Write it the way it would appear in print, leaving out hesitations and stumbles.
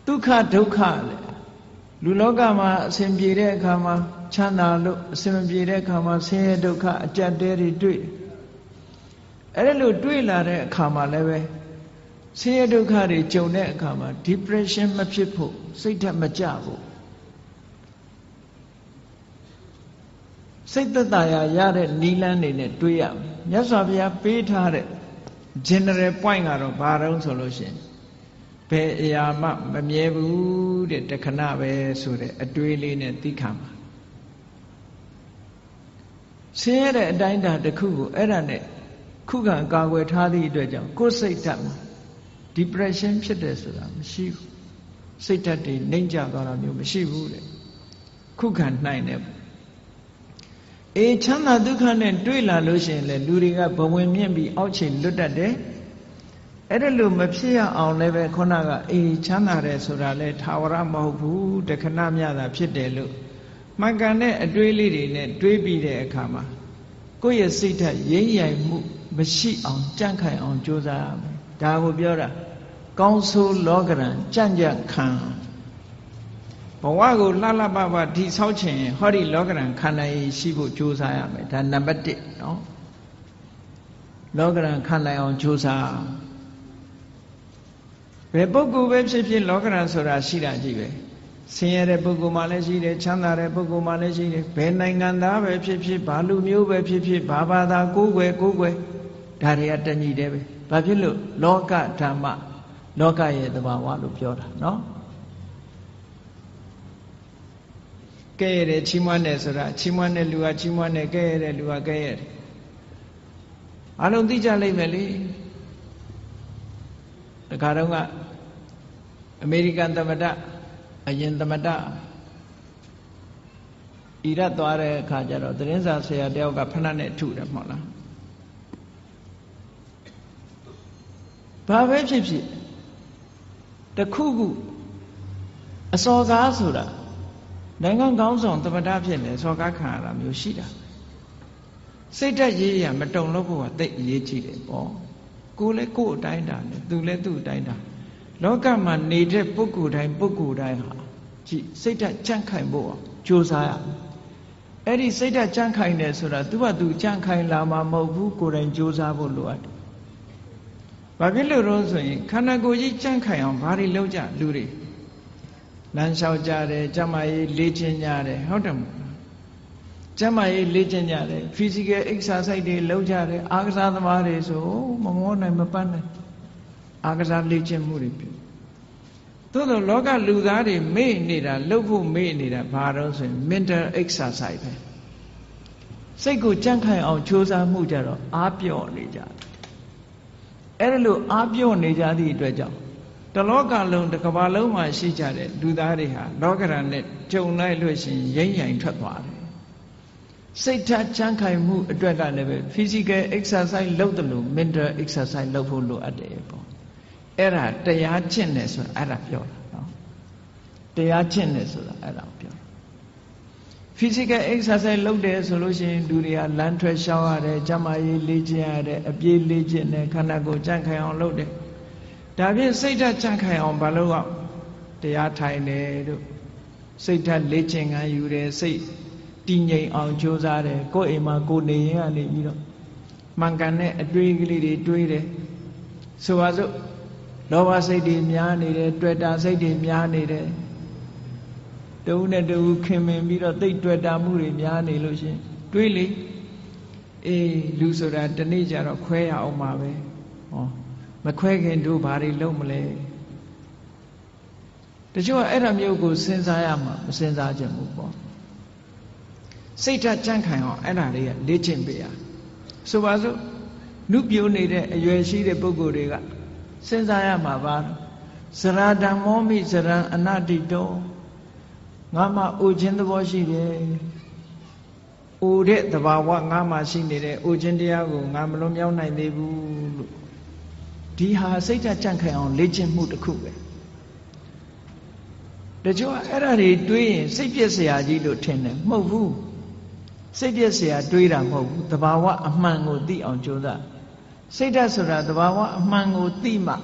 Dukkha dukkha Luloka ma sembire kama chanda lo sembire kama se dukkha ajaderi dui. Erelu dui la re kama leve se dukkha ri jone kama depression ma phit pho siat that ma ja pho. Siat thatta ya ya de nilan ne ne dui ya. Myat Swa Bhuya pe tha de general point karo ba taung so lo shin. Be ya ma mye bu de takhana be so de atwei le ne tikha ma. Sin ya de atain da takhu ko aira ne khu kan kawel tha thi atwet jaung ko siat that ma depression phit de soda mashi bu. Siat that de naing ja twa da myo mashi bu de. Khu kan naing ne. Chanda dukkha ne dui la lo shin le luတွေကဘဝင်မြင့်ပြီးအောက်ခြေလွတ်တတ်တယ်အဲ့ဒါလို့မဖြစ်ရအောင်လည်းပဲခုနကချမ်းသာတယ်ဆိုတာလဲထာဝရမဟုတ်ဘူးတခဏမျှတာဖြစ်တယ်လို့မှန်ကန်တဲ့အတွေးလေးတွေနဲ့တွေးပြီးတဲ့အခါမှာကိုယ့်ရဲ့စိတ်ဓာတ်ရိမ့်ရိုင်မှုမရှိအောင်ကြန့်ခိုင်အောင်ကြိုးစားရမယ်ဒါကိုပြောတာကောင်းဆိုးလောကရန်ကြံ့ကြံ့ခံဘဝကိုလှလှပပဒီဆောက်ချင်ဟောဒီလောကရန်ခန္ဓာရည်ရှိဖို့ကြိုးစားရမယ်ဒါနံပါတ်1နော်လောကရန်ခန္ဓာအောင်ကြိုးစားဘယ်ပုဂ္ဂိုလ်ပဲဖြစ်ဖြစ်လောကရန်ဆိုတာရှိတာကြည့်ပဲဆင်းရဲတဲ့ပုဂ္ဂိုလ်မှလည်းရှိတယ်ချမ်းသာတဲ့ပုဂ္ဂိုလ်မှလည်းရှိတယ်ဘယ်နိုင်ငံသားပဲဖြစ်ဖြစ်ဘာလူမျိုးပဲဖြစ်ဖြစ်ဘာဘာသာကိုယ်ွယ်ဒါတွေကတညီတယ်ပဲဘာဖြစ်လို့လောကဓမ္မလောကရဲ့သဘာဝလို့ပြောတာနော်ကဲရတယ်ချီးမွမ်းတယ်ဆိုတာချီးမွမ်းတဲ့လူကချီးမွမ်းတယ်ကဲရတဲ့လူကကဲရတယ်အလုံးသိကြလိမ့်မယ်လေတခါတော့ကအမေရိကန်သမ္မတအရင်သမ္မတအီရတ်သွားတဲ့အခါကျတော့သတင်းစာဆရာတယောက်ကဖဏနဲ့ထုတယ်မဟုတ်လားဘာပဲဖြစ်ဖြစ်တခုခုအစော်ကားဆိုတာနိုင်ငံကောင်းဆောင်သမ္မတဖြစ်နေစော်ကားခံရတာမျိုးရှိတာစိတ်ဓာတ်ရေးရမတုံလို့ဖို့ကသိအရေးကြီးတယ်ပေါ့ကိုယ်လည်းကိုယ်အတိုင်းတာနဲ့သူလည်းသူ့အတိုင်းတာလောကမှာနေတဲ့ပုဂ္ဂိုလ်တိုင်းဟာကြည့်စိတ်ဓာတ်ကြန့်ခိုင်ဖို့ကြိုးစားရအဲ့ဒီစိတ်ဓာတ်ကြန့်ခိုင်တယ်ဆိုတာသူကသူကြန့်ခိုင်လာမှာမဟုတ်ဘူးကိုယ်တိုင်ကြိုးစားဖို့လိုအပ်တယ်ဘာဖြစ်လို့တော့ဆိုရင်ခန္ဓာကိုယ်ကြီးကြန့်ခိုင်အောင်ဘာတွေလုပ်ကြလူတွေလမ်းလျှောက်ကြတယ်ကျမကြီးလေ့ကျင့်ကြတယ်ဟုတ်တယ်မဟုတ်လားကျမကြီးလေ့ကျင့်ကြတယ် physical exercise တွေလုပ်ကြတယ်အားကစားသမားတွေဆိုမမောနိုင်မပန်းနိုင်အားကစားလေ့ကျင့်မှုတွေပြုသို့သောလောကလူသားတွေမေ့နေတာလှုပ်ဖို့မေ့နေတာဘာတော့ဆိုရင် mental exercise ပဲစိတ်ကိုကြန့်ခိုင်အောင်ကြိုးစားမှုကြတော့အားပြော့နေကြတယ်အဲ့ဒါလို့အားပြော့နေကြသည့်အတွက်ကြောင့်တလောကလုံးတစ်ကမ္ဘာလုံးမှာရှိကြတဲ့လူသားတွေဟာလောကရန်နဲ့ကြုံလိုက်လို့ရှိရင်ရိမ့်ရိုင်ထွက်သွားတယ်စိတ်ဓာတ်ကြန့်ခိုင်မှုအတွက်ကလည်းပဲ physical exercise လုပ်တယ်လို့ mental exercise လုပ်ဖို့လိုအပ်တယ်ပေါ့အဲ့ဒါတရားကျင့်တယ်ဆိုတာအဲ့ဒါပြောတာနော်တရားကျင့်တယ်ဆိုတာအဲ့ဒါပြောတာ physical exercise လုပ်တယ်ဆိုလို့ရှိရင်လူတွေကလမ်းထွက်ရှောင်ရတယ်ကျန်းမာရေးလေ့ကျင့်ရတယ်အပြေးလေ့ကျင့်တယ်ခန္ဓာကိုယ်ကြန့်ခိုင်အောင်လုပ်တယ်ဒါဖြင့်စိတ်ဓာတ်ကြန့်ခိုင်အောင်ဘာလို့ကတရားထိုင်တယ်တို့စိတ်ဓာတ်လေ့ကျင့်ခန်းယူတယ်စိတ်တည်ငြိမ်အောင်ကြိုးစားတယ်ကိုယ်အိမ်မှာကိုယ်နေရင်ကနေပြီးတော့မှန်ကန်တဲ့အတွေးကလေးတွေတွေးတယ်ဆိုပါစို့လောဘစိတ်တွေများနေတယ်တွေ့တာစိတ်တွေများနေတယ်တူနဲ့တူခင်မင်ပြီးတော့သိတွေ့တာမှုတွေများနေလို့ရှင်တွေးလေလူဆိုတာတနေ့ကျတော့ခွဲရအောင်ပါပဲဟောမခွဲခင်တို့ဘာတွေလုပ်မလဲတချို့ကအဲ့ဒါမျိုးကိုစဉ်းစားရမှာမစဉ်းစားချင်ဘူးပေါ့စိတ်ဓာတ်ကြန့်ခိုင်အောင်အဲ့ဒါတွေကလေ့ကျင့်ပေးရဆိုပါစို့နုပြိုးနေတဲ့အရွယ်ရှိတဲ့ပုဂ္ဂိုလ်တွေကစဉ်းစားရမှာပါဇရာဓမ္မောမိဇရံအနတ္တိတောငါမှအိုခြင်းသဘောရှိတယ်အိုတဲ့သဘာဝငါမှရှိနေတဲ့အိုခြင်းတရားကိုငါမလွန်မြောက်နိုင်သေးဘူးလို့ဒီဟာစိတ်ဓာတ်ကြန့်ခိုင်အောင်လေ့ကျင့်မှုတစ်ခုပဲတချို့အဲ့ဒါတွေတွေးရင်စိတ်ပြည့်စရာကြီးလို့ထင်တယ်မဟုတ်ဘူးစိတ်ပြည့်စရာတွေးတာမဟုတ်ဘူးသဘာဝအမှန်ကိုသိအောင်ကြိုးစားစိတ်ဓာတ်ဆိုတာသဘာဝအမှန်ကိုသိမှ